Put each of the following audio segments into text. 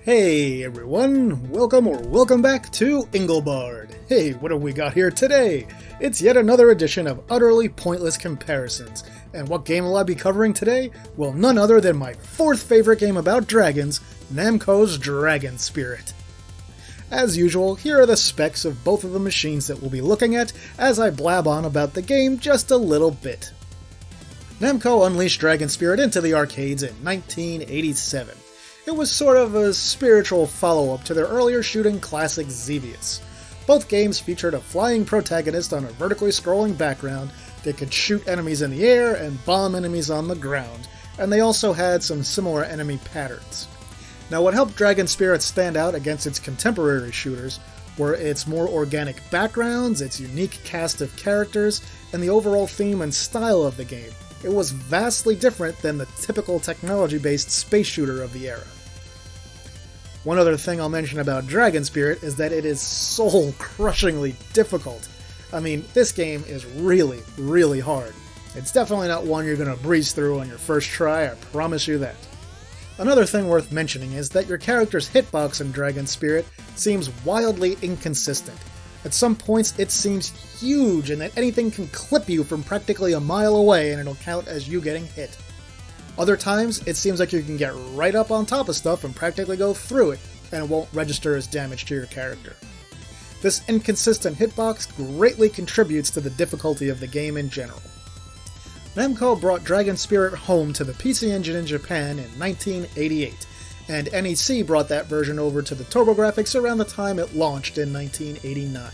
Hey everyone, welcome back to Engelbard. Hey, what have we got here today? It's yet another edition of utterly pointless comparisons. And what game will I be covering today? Well, none other than my fourth favorite game about dragons, Namco's Dragon Spirit. As usual, here are the specs of both of the machines that we'll be looking at as I blab on about the game just a little bit. Namco unleashed Dragon Spirit into the arcades in 1987. It was sort of a spiritual follow-up to their earlier shooting classic Xevious. Both games featured a flying protagonist on a vertically scrolling background that could shoot enemies in the air and bomb enemies on the ground, and they also had some similar enemy patterns. Now, what helped Dragon Spirit stand out against its contemporary shooters were its more organic backgrounds, its unique cast of characters, and the overall theme and style of the game. It was vastly different than the typical technology-based space shooter of the era. One other thing I'll mention about Dragon Spirit is that it is soul-crushingly difficult. I mean, this game is really, really hard. It's definitely not one you're going to breeze through on your first try, I promise you that. Another thing worth mentioning is that your character's hitbox in Dragon Spirit seems wildly inconsistent. At some points it seems huge and that anything can clip you from practically a mile away and it'll count as you getting hit. Other times it seems like you can get right up on top of stuff and practically go through it and it won't register as damage to your character. This inconsistent hitbox greatly contributes to the difficulty of the game in general. Namco brought Dragon Spirit home to the PC Engine in Japan in 1988, and NEC brought that version over to the Turbografx around the time it launched in 1989.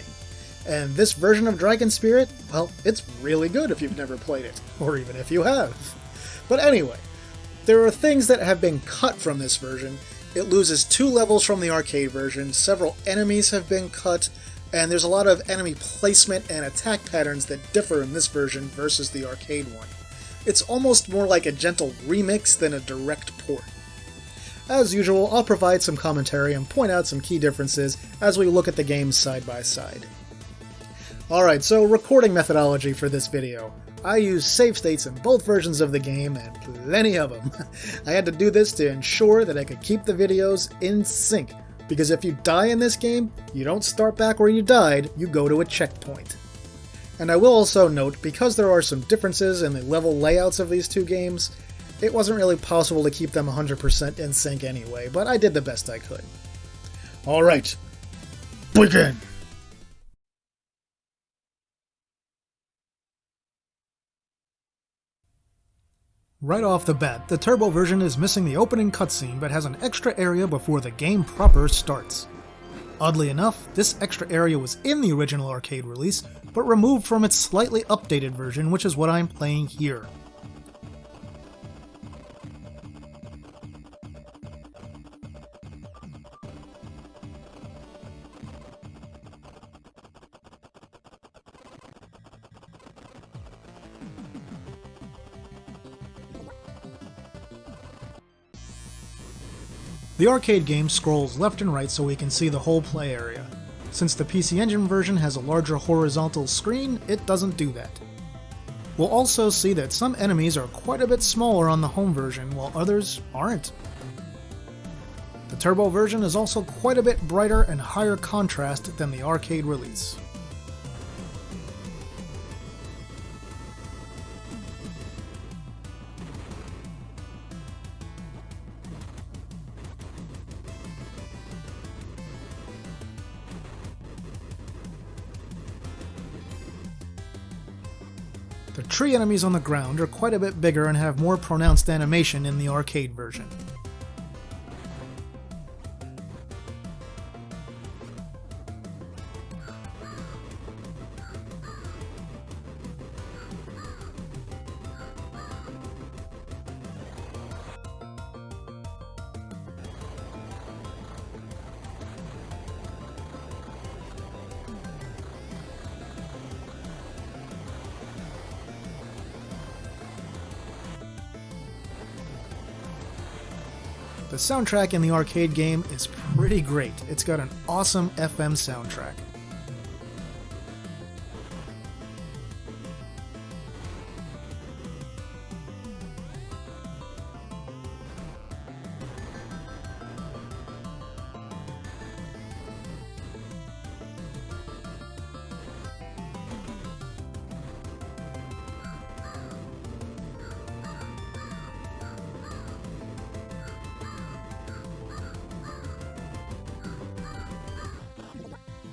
And this version of Dragon Spirit, well, it's really good if you've never played it, or even if you have. But anyway, there are things that have been cut from this version. It loses 2 levels from the arcade version, several enemies have been cut, and there's a lot of enemy placement and attack patterns that differ in this version versus the arcade one. It's almost more like a gentle remix than a direct port. As usual, I'll provide some commentary and point out some key differences as we look at the games side by side. Alright, so recording methodology for this video. I use save states in both versions of the game, and plenty of them. I had to do this to ensure that I could keep the videos in sync, because if you die in this game, you don't start back where you died, you go to a checkpoint. And I will also note, because there are some differences in the level layouts of these two games, it wasn't really possible to keep them 100% in sync anyway, but I did the best I could. Alright, begin! Right off the bat, the Turbo version is missing the opening cutscene but has an extra area before the game proper starts. Oddly enough, this extra area was in the original arcade release, but removed from its slightly updated version, which is what I'm playing here. The arcade game scrolls left and right so we can see the whole play area. Since the PC Engine version has a larger horizontal screen, it doesn't do that. We'll also see that some enemies are quite a bit smaller on the home version, while others aren't. The Turbo version is also quite a bit brighter and higher contrast than the arcade release. The tree enemies on the ground are quite a bit bigger and have more pronounced animation in the arcade version. The soundtrack in the arcade game is pretty great. It's got an awesome FM soundtrack.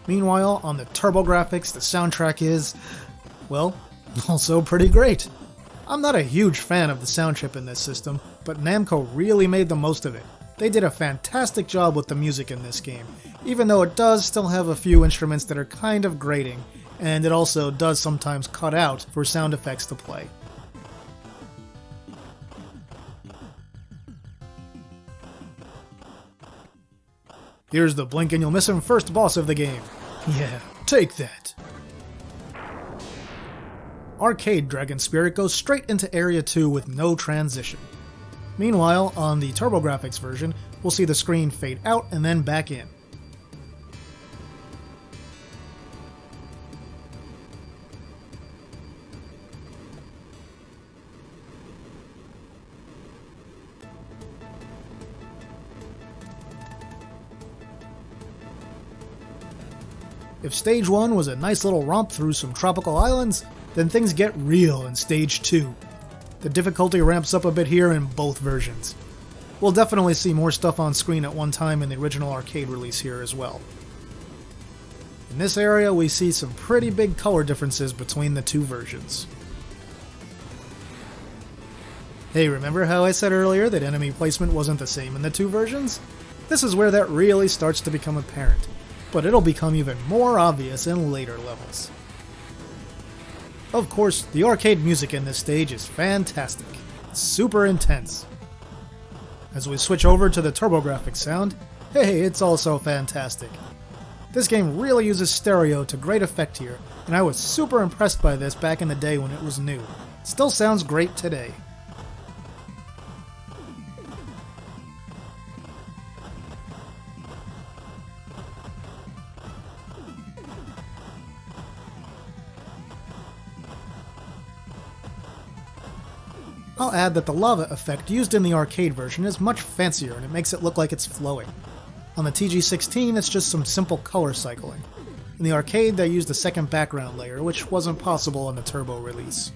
Meanwhile, on the Turbografx, the soundtrack is, well, also pretty great. I'm not a huge fan of the sound chip in this system, but Namco really made the most of it. They did a fantastic job with the music in this game, even though it does still have a few instruments that are kind of grating, and it also does sometimes cut out for sound effects to play. Here's the blink and you'll miss him first boss of the game. Yeah, take that. Arcade Dragon Spirit goes straight into Area 2 with no transition. Meanwhile, on the Turbografx version, we'll see the screen fade out and then back in. If Stage 1 was a nice little romp through some tropical islands, then things get real in Stage 2. The difficulty ramps up a bit here in both versions. We'll definitely see more stuff on screen at one time in the original arcade release here as well. In this area, we see some pretty big color differences between the two versions. Hey, remember how I said earlier that enemy placement wasn't the same in the two versions? This is where that really starts to become apparent, but it'll become even more obvious in later levels. Of course, the arcade music in this stage is fantastic. It's super intense. As we switch over to the Turbografx sound, hey, it's also fantastic. This game really uses stereo to great effect here, and I was super impressed by this back in the day when it was new. It still sounds great today. I'll add that the lava effect used in the arcade version is much fancier and it makes it look like it's flowing. On the TG16, it's just some simple color cycling. In the arcade, they used a second background layer, which wasn't possible in the Turbo release.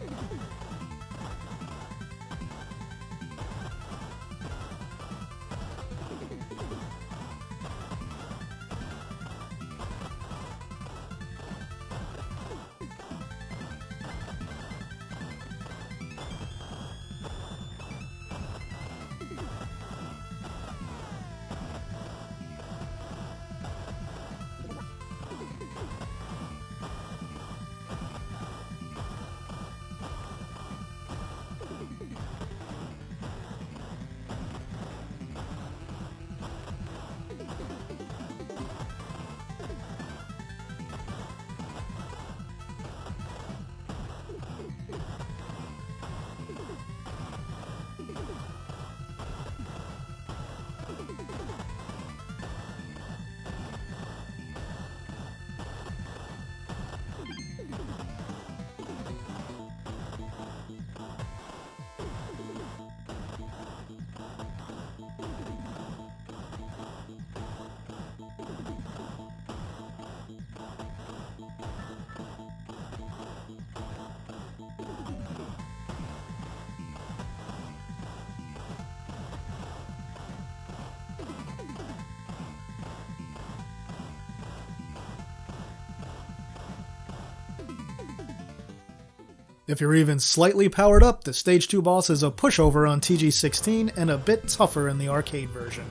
If you're even slightly powered up, the Stage 2 boss is a pushover on TG16 and a bit tougher in the arcade version.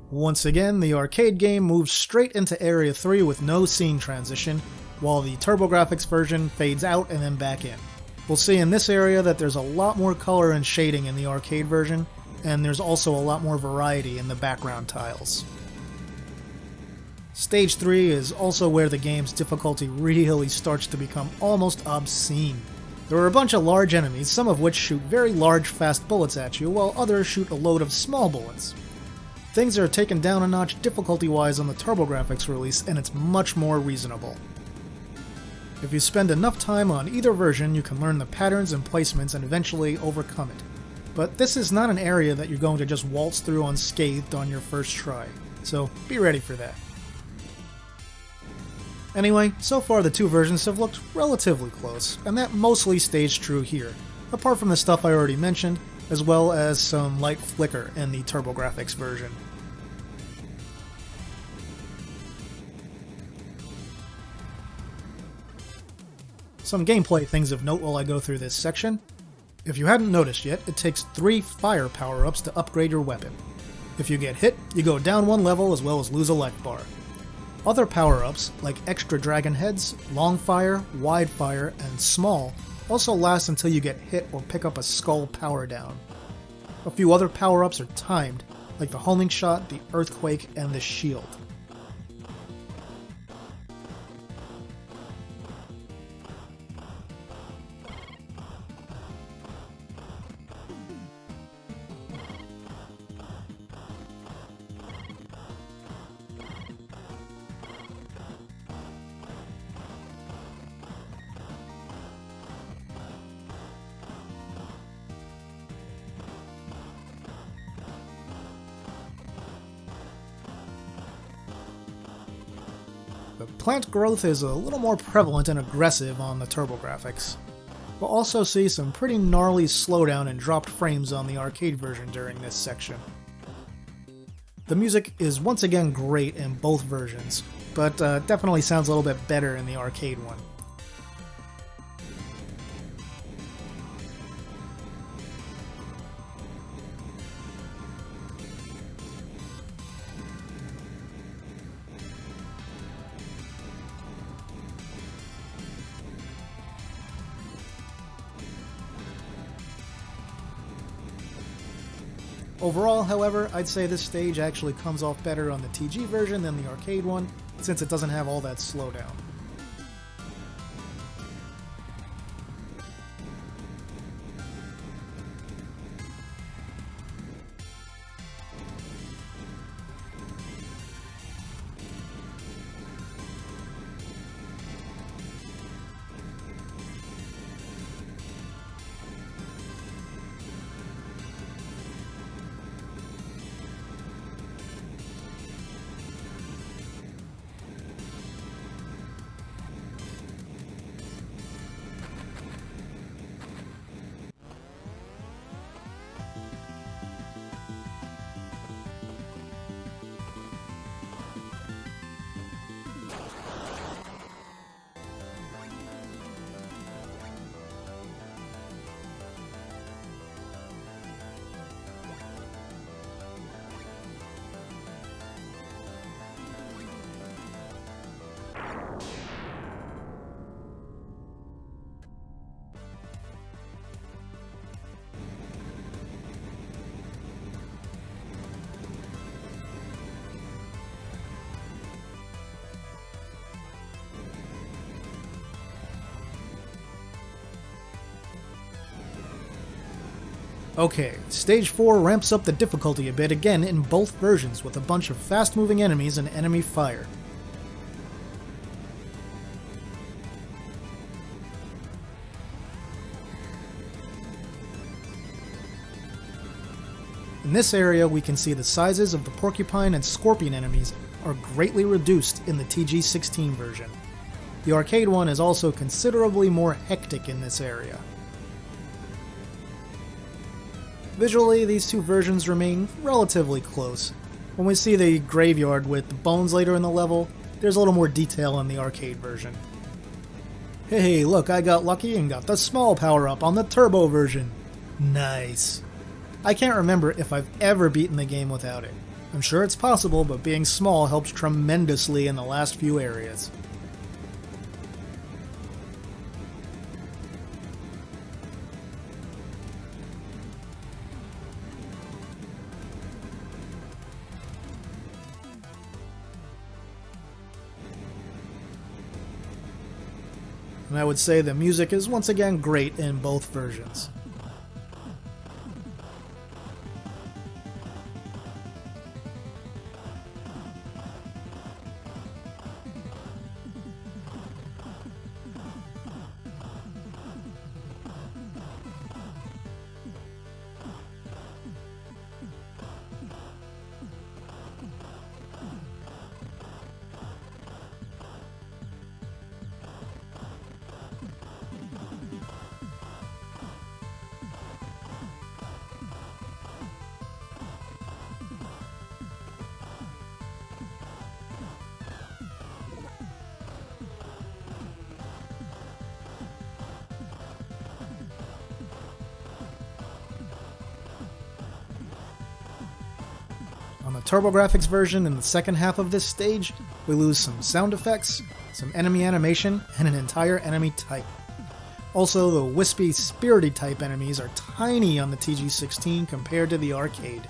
Once again, the arcade game moves straight into Area 3 with no scene transition, while the Turbografx version fades out and then back in. We'll see in this area that there's a lot more color and shading in the arcade version, and there's also a lot more variety in the background tiles. Stage 3 is also where the game's difficulty really starts to become almost obscene. There are a bunch of large enemies, some of which shoot very large fast bullets at you, while others shoot a load of small bullets. Things are taken down a notch difficulty-wise on the Turbografx release, and it's much more reasonable. If you spend enough time on either version, you can learn the patterns and placements and eventually overcome it. But this is not an area that you're going to just waltz through unscathed on your first try, so be ready for that. Anyway, so far the two versions have looked relatively close, and that mostly stays true here. apart from the stuff I already mentioned, as well as some light flicker in the Turbografx version. Some gameplay things of note while I go through this section. If you hadn't noticed yet, it takes 3 fire power-ups to upgrade your weapon. If you get hit, you go down 1 level as well as lose a life bar. Other power-ups, like extra dragon heads, long fire, wide fire, and small, also last until you get hit or pick up a skull power down. A few other power-ups are timed, like the homing shot, the earthquake, and the shield. The plant growth is a little more prevalent and aggressive on the Turbografx. We'll also see some pretty gnarly slowdown and dropped frames on the arcade version during this section. The music is once again great in both versions, but definitely sounds a little bit better in the arcade one. Overall, however, I'd say this stage actually comes off better on the TG version than the arcade one, since it doesn't have all that slowdown. Okay, Stage 4 ramps up the difficulty a bit again in both versions with a bunch of fast-moving enemies and enemy fire. In this area, we can see the sizes of the porcupine and scorpion enemies are greatly reduced in the TG16 version. The arcade one is also considerably more hectic in this area. Visually, these two versions remain relatively close. When we see the graveyard with the bones later in the level, there's a little more detail in the arcade version. Hey, look, I got lucky and got the small power-up on the turbo version. Nice. I can't remember if I've ever beaten the game without it. I'm sure it's possible, but being small helps tremendously in the last few areas. And I would say the music is once again great in both versions. On the Turbografx version, in the second half of this stage, we lose some sound effects, some enemy animation, and an entire enemy type. Also, the wispy, spirity type enemies are tiny on the TG16 compared to the arcade.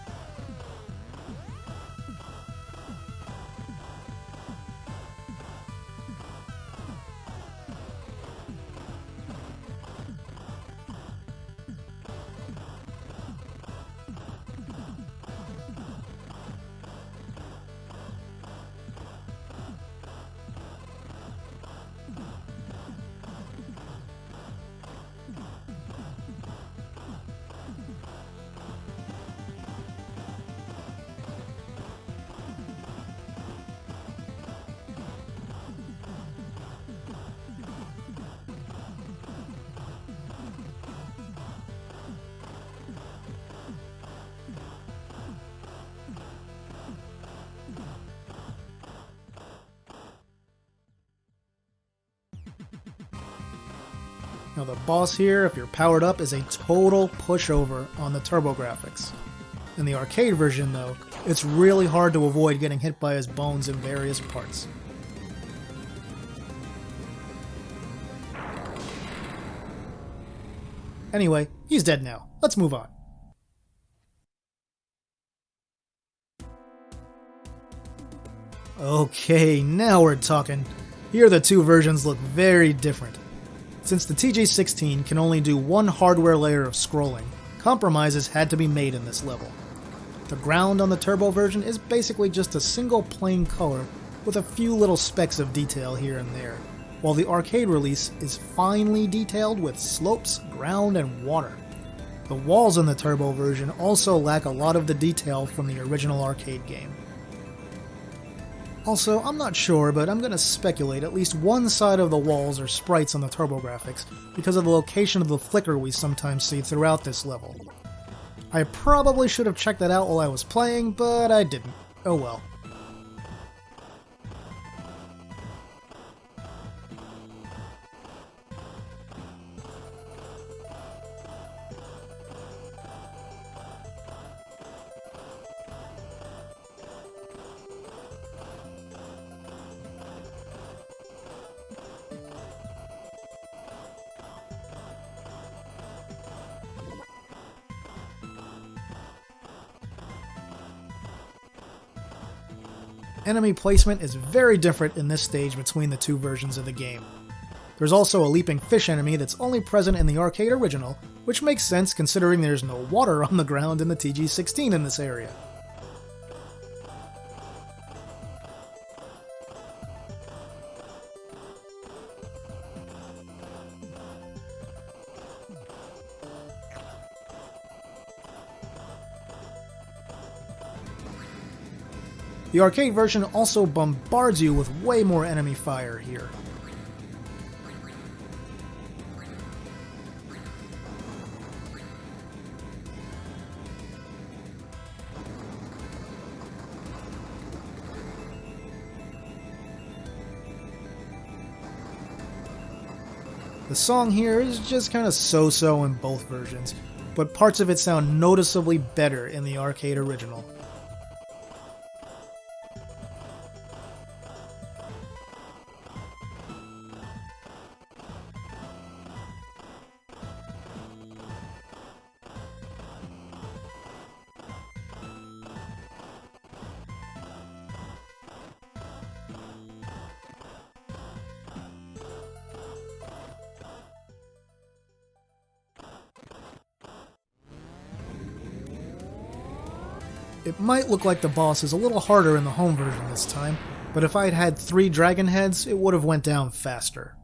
Now the boss here, if you're powered up, is a total pushover on the Turbografx. In the arcade version though, it's really hard to avoid getting hit by his bones in various parts. Anyway, he's dead now. Let's move on. Okay, now we're talking. Here the two versions look very different. Since the TG16 can only do one hardware layer of scrolling, compromises had to be made in this level. The ground on the Turbo version is basically just a single plain color with a few little specks of detail here and there, while the arcade release is finely detailed with slopes, ground, and water. The walls in the Turbo version also lack a lot of the detail from the original arcade game. Also, I'm not sure, but I'm gonna speculate at least one side of the walls are sprites on the Turbografx because of the location of the flicker we sometimes see throughout this level. I probably should have checked that out while I was playing, but I didn't. Oh well. Enemy placement is very different in this stage between the two versions of the game. There's also a leaping fish enemy that's only present in the arcade original, which makes sense considering there's no water on the ground in the TG16 in this area. The arcade version also bombards you with way more enemy fire here. The song here is just kinda so-so in both versions, but parts of it sound noticeably better in the arcade original. It might look like the boss is a little harder in the home version this time, but if I'd had 3 dragon heads, it would have went down faster.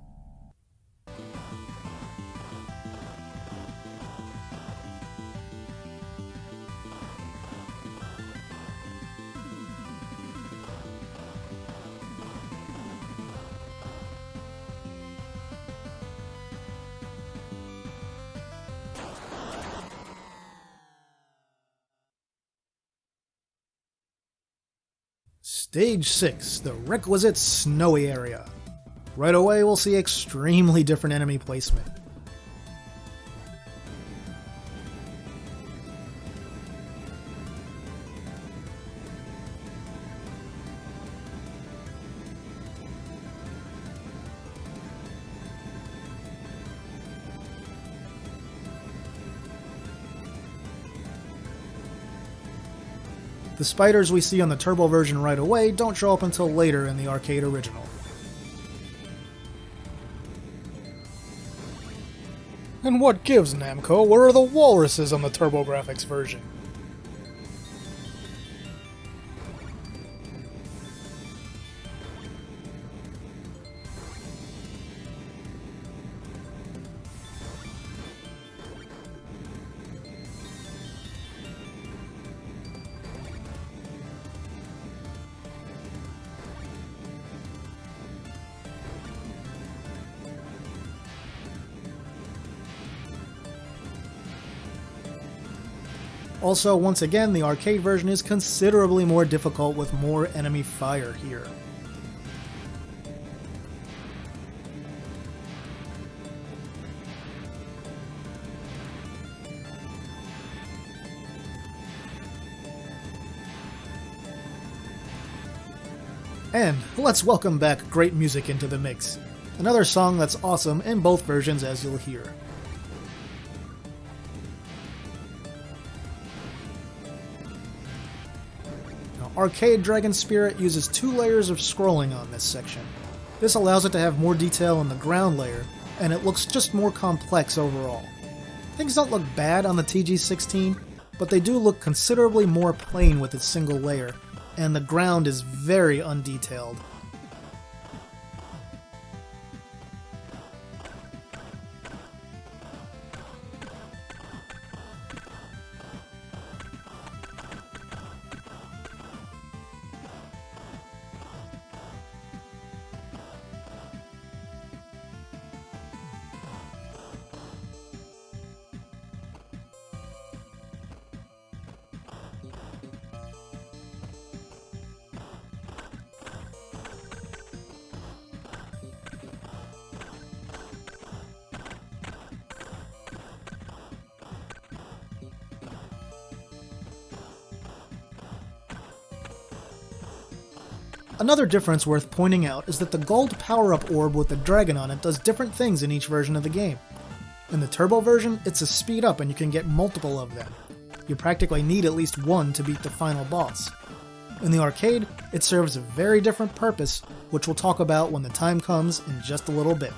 Stage 6, the requisite snowy area. Right away we'll see extremely different enemy placement. The spiders we see on the turbo version right away don't show up until later in the arcade original. And what gives, Namco? Where are the walruses on the Turbografx version? Also, once again, the arcade version is considerably more difficult with more enemy fire here. And let's welcome back great music into the mix. Another song that's awesome in both versions, as you'll hear. Arcade Dragon Spirit uses 2 layers of scrolling on this section. This allows it to have more detail on the ground layer, and it looks just more complex overall. Things don't look bad on the TG16, but they do look considerably more plain with its single layer, and the ground is very undetailed. Another difference worth pointing out is that the gold power-up orb with the dragon on it does different things in each version of the game. In the turbo version, it's a speed up and you can get multiple of them. You practically need at least one to beat the final boss. In the arcade, it serves a very different purpose, which we'll talk about when the time comes in just a little bit.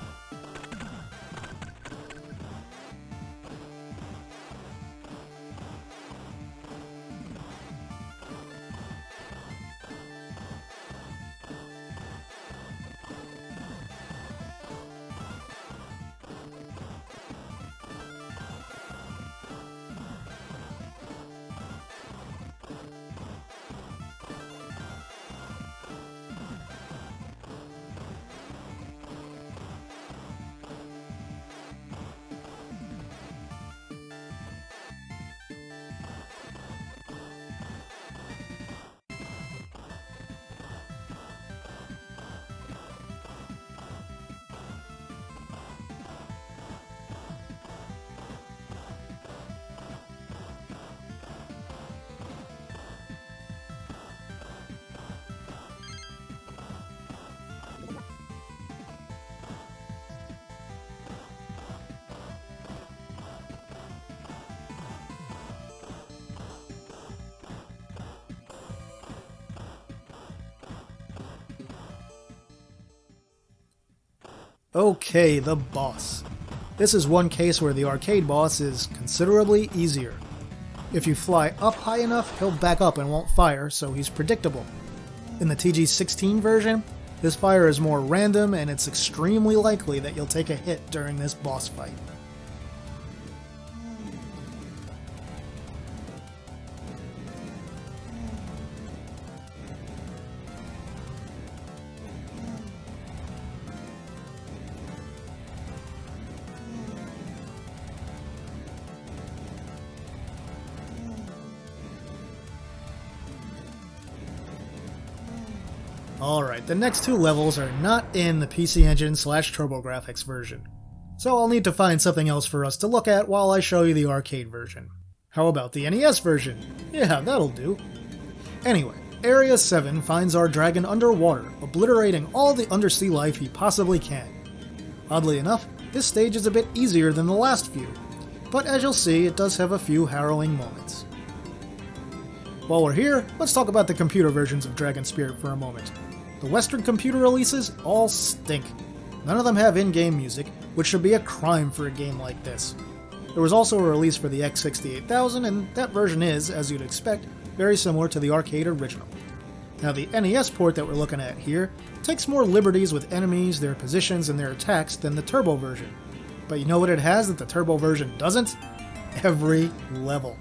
Okay, the boss. This is one case where the arcade boss is considerably easier. If you fly up high enough, he'll back up and won't fire, so he's predictable. In the TG16 version, this fire is more random and it's extremely likely that you'll take a hit during this boss fight. Alright, the next 2 levels are not in the PC Engine / Turbografx version, so I'll need to find something else for us to look at while I show you the arcade version. How about the NES version? Yeah, that'll do. Anyway, Area 7 finds our dragon underwater, obliterating all the undersea life he possibly can. Oddly enough, this stage is a bit easier than the last few, but as you'll see, it does have a few harrowing moments. While we're here, let's talk about the computer versions of Dragon Spirit for a moment. The Western computer releases all stink. None of them have in-game music, which should be a crime for a game like this. There was also a release for the X68000, and that version is, as you'd expect, very similar to the arcade original. Now the NES port that we're looking at here takes more liberties with enemies, their positions, and their attacks than the Turbo version. But you know what it has that the Turbo version doesn't? Every level.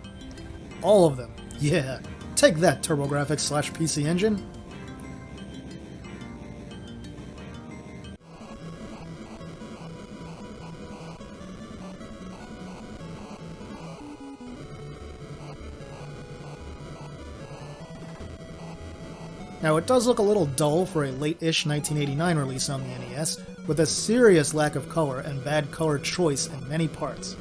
All of them. Yeah. Take that, Turbografx/PC Engine. Now it does look a little dull for a late-ish 1989 release on the NES, with a serious lack of color and bad color choice in many parts.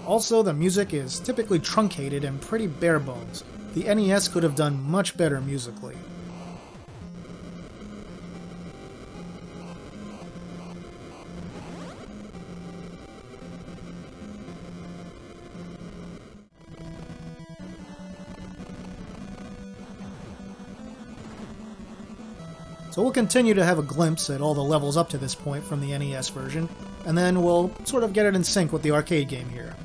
Also, the music is typically truncated and pretty bare bones. The NES could have done much better musically. So we'll continue to have a glimpse at all the levels up to this point from the NES version, and then we'll sort of get it in sync with the arcade game here.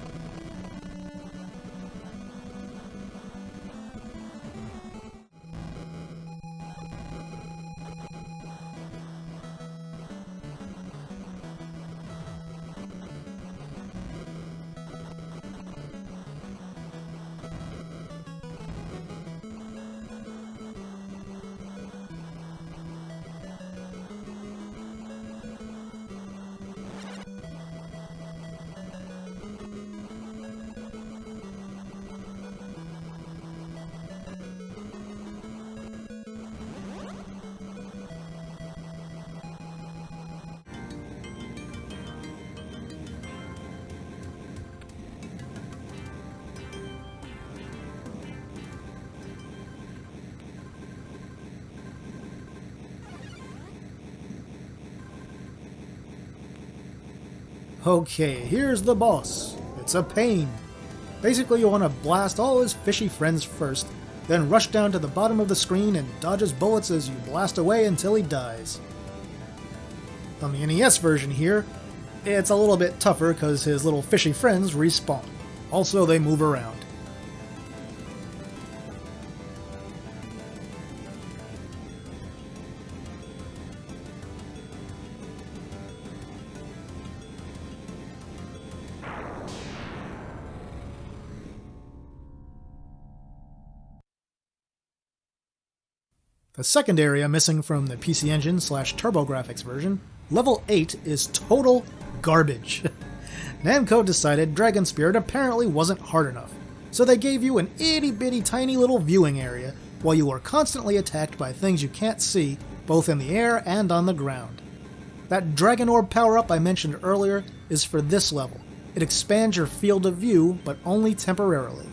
Okay, here's the boss. It's a pain. Basically, you want to blast all his fishy friends first, then rush down to the bottom of the screen and dodge his bullets as you blast away until he dies. On the NES version here, it's a little bit tougher because his little fishy friends respawn. Also, they move around. The second area missing from the PC Engine / Turbografx version, level 8, is total garbage. Namco decided Dragon Spirit apparently wasn't hard enough, so they gave you an itty-bitty tiny little viewing area while you are constantly attacked by things you can't see, both in the air and on the ground. That Dragon Orb power-up I mentioned earlier is for this level. It expands your field of view, but only temporarily.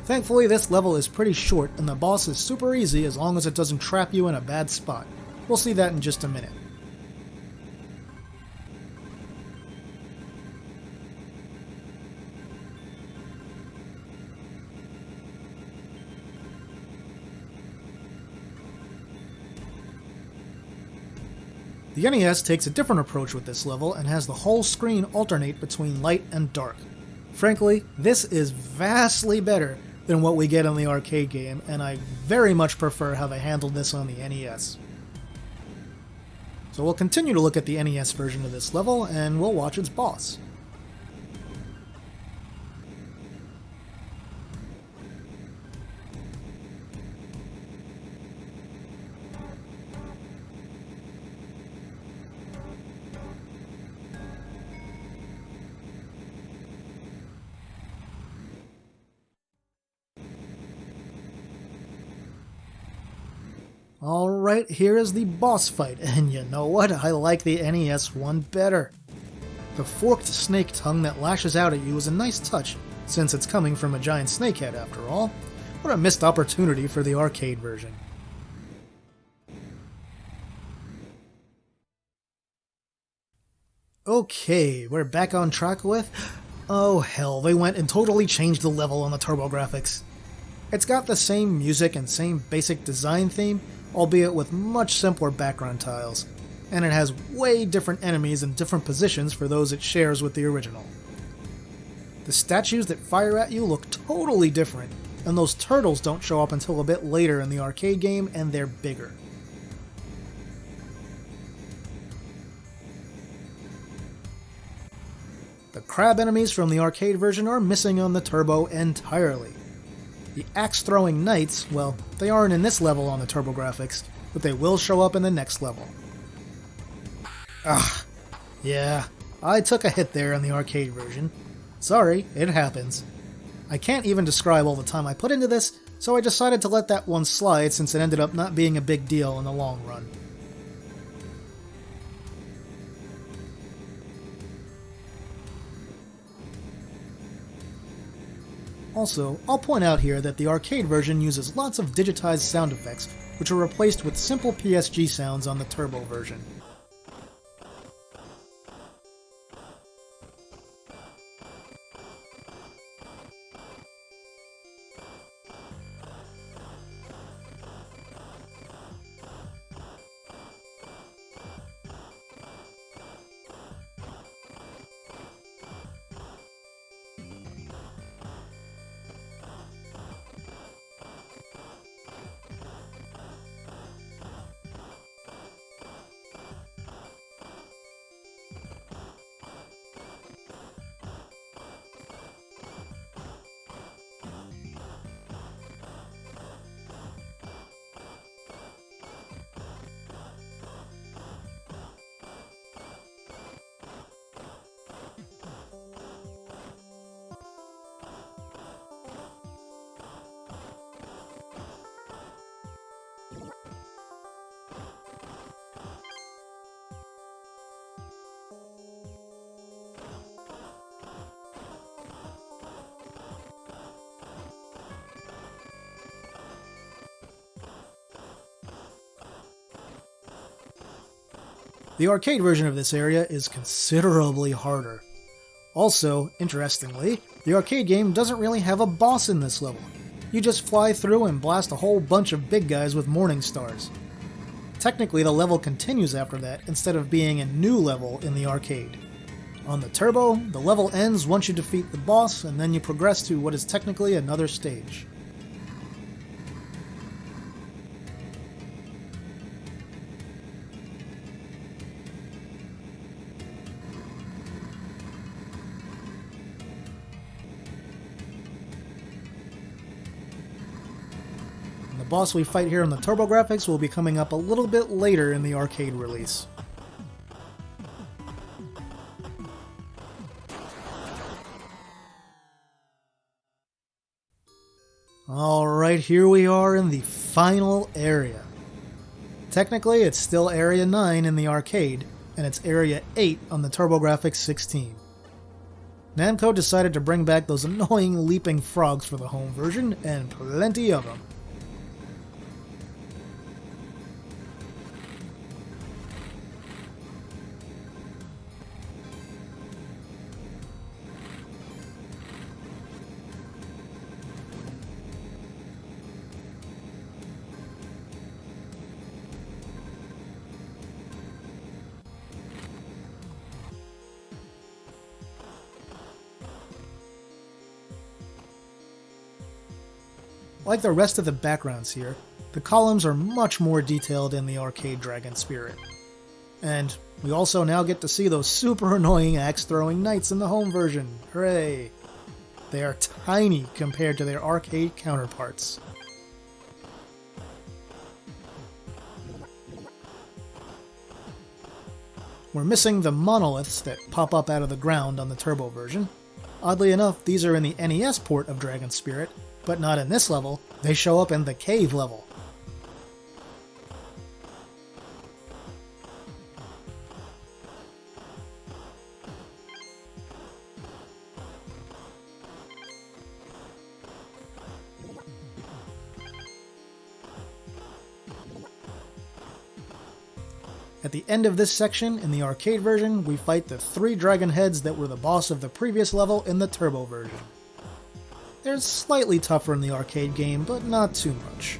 Thankfully, this level is pretty short, and the boss is super easy as long as it doesn't trap you in a bad spot. We'll see that in just a minute. The NES takes a different approach with this level and has the whole screen alternate between light and dark. Frankly, this is vastly better than what we get in the arcade game, and I very much prefer how they handled this on the NES. So we'll continue to look at the NES version of this level, and we'll watch its boss. Alright, here is the boss fight, and you know what? I like the NES one better. The forked snake tongue that lashes out at you is a nice touch, since it's coming from a giant snakehead after all. What a missed opportunity for the arcade version. Okay, we're back on track with... Oh hell, they went and totally changed the level on the Turbografx. It's got the same music and same basic design theme, albeit with much simpler background tiles, and it has way different enemies and different positions for those it shares with the original. The statues that fire at you look totally different, and those turtles don't show up until a bit later in the arcade game, and they're bigger. The crab enemies from the arcade version are missing on the Turbo entirely. The axe-throwing knights, well, they aren't in this level on the Turbografx, but they will show up in the next level. Yeah, I took a hit there in the arcade version. Sorry, it happens. I can't even describe all the time I put into this, so I decided to let that one slide since it ended up not being a big deal in the long run. Also, I'll point out here that the arcade version uses lots of digitized sound effects, which are replaced with simple PSG sounds on the Turbo version. The arcade version of this area is considerably harder. Also, interestingly, the arcade game doesn't really have a boss in this level. You just fly through and blast a whole bunch of big guys with morning stars. Technically, the level continues after that instead of being a new level in the arcade. On the Turbo, the level ends once you defeat the boss, and then you progress to what is technically another stage. The boss we fight here on the Turbografx will be coming up a little bit later in the arcade release. Alright, here we are in the final area. Technically, it's still Area 9 in the arcade, and it's Area 8 on the Turbografx 16. Namco decided to bring back those annoying leaping frogs for the home version, and plenty of them. Like the rest of the backgrounds here, the columns are much more detailed in the arcade Dragon Spirit. And we also now get to see those super annoying axe-throwing knights in the home version. Hooray! They are tiny compared to their arcade counterparts. We're missing the monoliths that pop up out of the ground on the Turbo version. Oddly enough, these are in the NES port of Dragon Spirit, but not in this level. They show up in the cave level. At the end of this section, in the arcade version, we fight the 3 dragon heads that were the boss of the previous level in the Turbo version. They're slightly tougher in the arcade game, but not too much.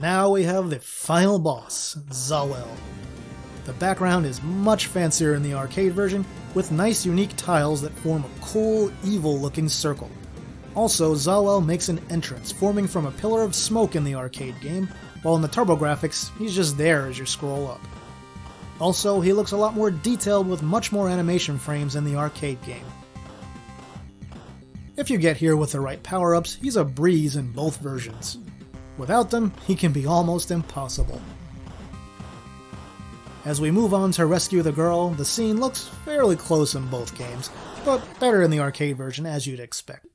Now we have the final boss, Zawel. The background is much fancier in the arcade version, with nice unique tiles that form a cool, evil-looking circle. Also, Zawel makes an entrance, forming from a pillar of smoke in the arcade game, while in the Turbografx, he's just there as you scroll up. Also, he looks a lot more detailed with much more animation frames in the arcade game. If you get here with the right power-ups, he's a breeze in both versions. Without them, he can be almost impossible. As we move on to rescue the girl, the scene looks fairly close in both games, but better in the arcade version as you'd expect.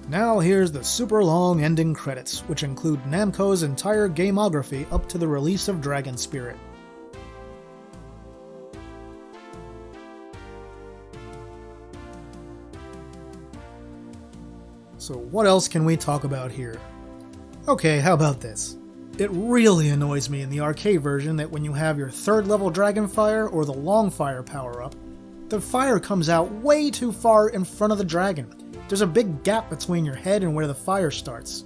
Now here's the super long ending credits, which include Namco's entire gameography up to the release of Dragon Spirit. So what else can we talk about here? Okay, how about this? It really annoys me in the arcade version that when you have your 3rd level Dragon Fire or the Long Fire power-up, the fire comes out way too far in front of the dragon. There's a big gap between your head and where the fire starts.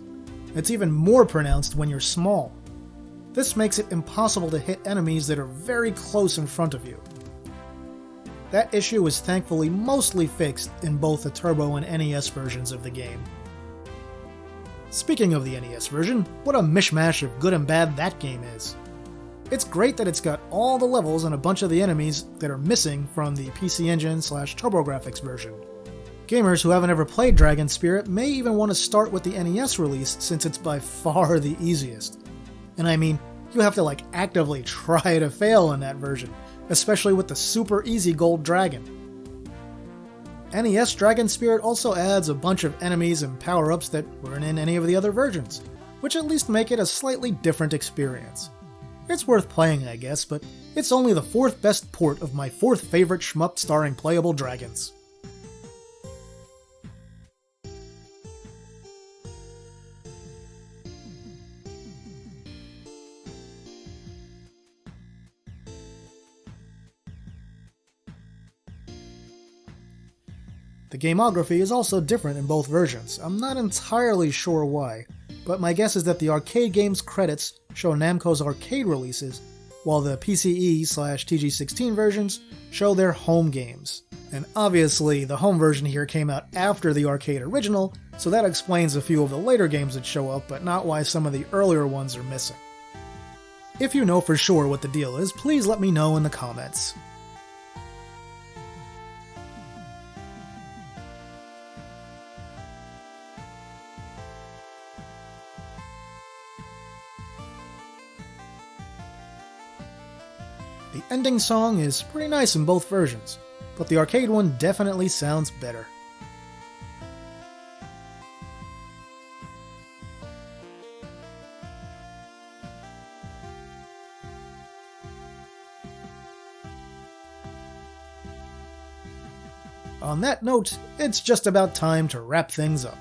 It's even more pronounced when you're small. This makes it impossible to hit enemies that are very close in front of you. That issue is thankfully mostly fixed in both the Turbo and NES versions of the game. Speaking of the NES version, what a mishmash of good and bad that game is. It's great that it's got all the levels and a bunch of the enemies that are missing from the PC Engine/Turbografx version. Gamers who haven't ever played Dragon Spirit may even want to start with the NES release since it's by far the easiest. And I mean, you have to actively try to fail in that version, especially with the super easy gold dragon. NES Dragon Spirit also adds a bunch of enemies and power-ups that weren't in any of the other versions, which at least make it a slightly different experience. It's worth playing, I guess, but it's only the 4th best port of my 4th favorite shmup starring playable dragons. The gameography is also different in both versions. I'm not entirely sure why, but my guess is that the arcade game's credits show Namco's arcade releases, while the PCE/TG16 versions show their home games. And obviously, the home version here came out after the arcade original, so that explains a few of the later games that show up, but not why some of the earlier ones are missing. If you know for sure what the deal is, please let me know in the comments. The ending song is pretty nice in both versions, but the arcade one definitely sounds better. On that note, it's just about time to wrap things up.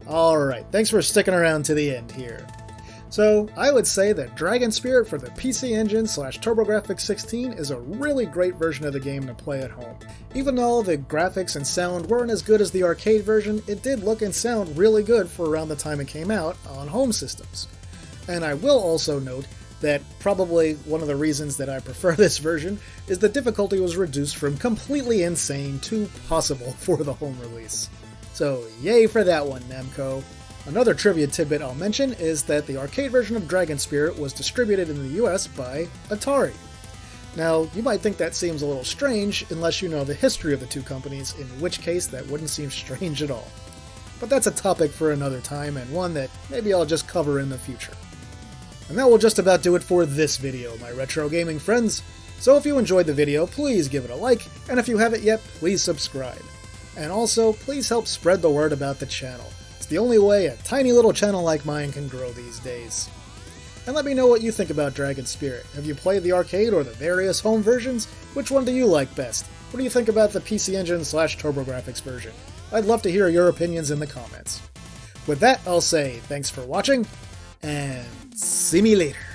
Alright, thanks for sticking around to the end here. So, I would say that Dragon Spirit for the PC Engine / Turbografx 16 is a really great version of the game to play at home. Even though the graphics and sound weren't as good as the arcade version, it did look and sound really good for around the time it came out on home systems. And I will also note that probably one of the reasons that I prefer this version is the difficulty was reduced from completely insane to possible for the home release. So yay for that one, Namco. Another trivia tidbit I'll mention is that the arcade version of Dragon Spirit was distributed in the US by Atari. Now, you might think that seems a little strange unless you know the history of the two companies, in which case that wouldn't seem strange at all. But that's a topic for another time, and one that maybe I'll just cover in the future. And that will just about do it for this video, my retro gaming friends. So if you enjoyed the video, please give it a like, and if you haven't yet, please subscribe. And also, please help spread the word about the channel. It's the only way a tiny little channel like mine can grow these days. And let me know what you think about Dragon Spirit. Have you played the arcade or the various home versions? Which one do you like best? What do you think about the PC Engine / Turbografx version? I'd love to hear your opinions in the comments. With that, I'll say thanks for watching, and see me later.